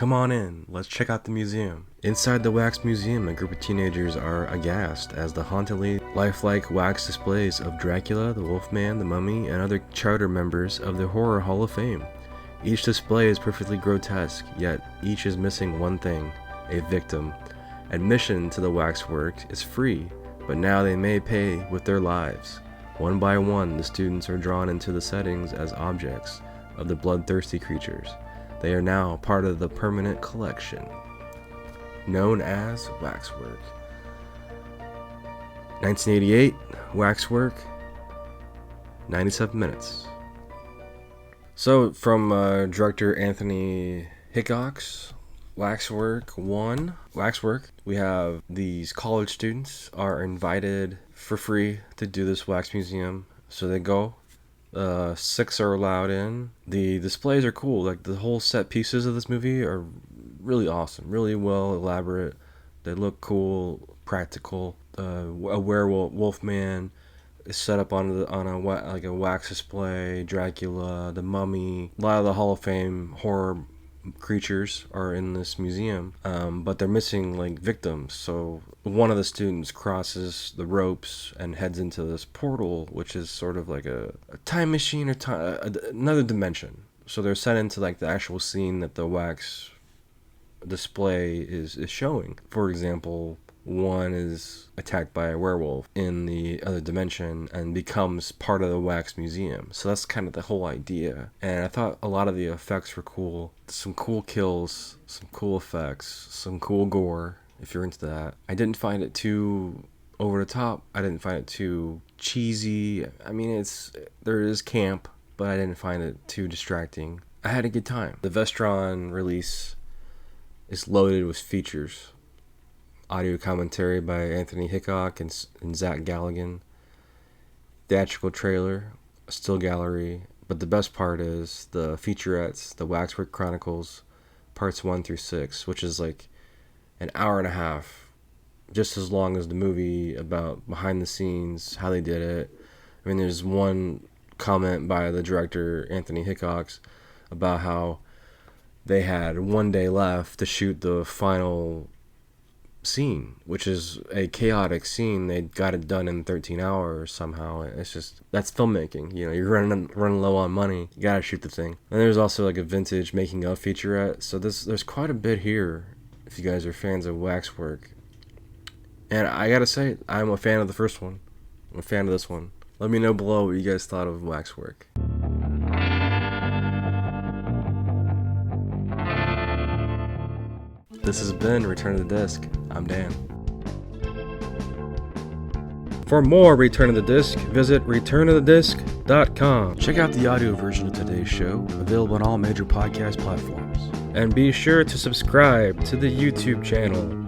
Come on in, let's check out the museum. Inside the wax museum, a group of teenagers are aghast as the hauntedly lifelike wax displays of Dracula, the Wolfman, the Mummy, and other charter members of the Horror Hall of Fame. Each display is perfectly grotesque, yet each is missing one thing: a victim. Admission to the Waxwork is free, but now they may pay with their lives. One by one, the students are drawn into the settings as objects of the bloodthirsty creatures. They are now part of the permanent collection, known as Waxwork. 1988, Waxwork, 97 minutes. So, from director Anthony Hickox's Waxwork 1. Waxwork, we have these college students are invited for free to do this wax museum. So they go. 6 are allowed in. The displays are cool. Like, the whole set pieces of this movie are really awesome, really well elaborate. They look cool, practical. A werewolf, Wolfman is set up on a wax display. Dracula, the Mummy, a lot of the Hall of Fame horror creatures are in this museum, but they're missing like victims. So one of the students crosses the ropes and heads into this portal, which is sort of like a time machine or another dimension. So they're sent into like the actual scene that the wax display is showing. For example, one is attacked by a werewolf in the other dimension and becomes part of the wax museum. So that's kind of the whole idea. And I thought a lot of the effects were cool. Some cool kills, some cool effects, some cool gore, if you're into that. I didn't find it too over the top. I didn't find it too cheesy. I mean, there is camp, but I didn't find it too distracting. I had a good time. The Vestron release is loaded with features. Audio commentary by Anthony Hickox and Zach Galligan. Theatrical trailer, a still gallery. But the best part is the featurettes, the Waxwork Chronicles, parts 1 through 6, which is like an hour and a half, just as long as the movie, about behind the scenes, how they did it. I mean, there's one comment by the director, Anthony Hickox, about how they had one day left to shoot the final scene, which is a chaotic scene. They got it done in 13 hours somehow. It's just, that's filmmaking. You know, you're running low on money, you gotta shoot the thing. And there's also like a vintage making of featurette. So there's quite a bit here if you guys are fans of Waxwork. And I gotta say, I'm a fan of the first one. I'm a fan of this one. Let me know below what you guys thought of Waxwork. This has been Return to the Disc. I'm Dan. For more Return to the Disc, visit returntothedisc.com. Check out the audio version of today's show, available on all major podcast platforms. And be sure to subscribe to the YouTube channel.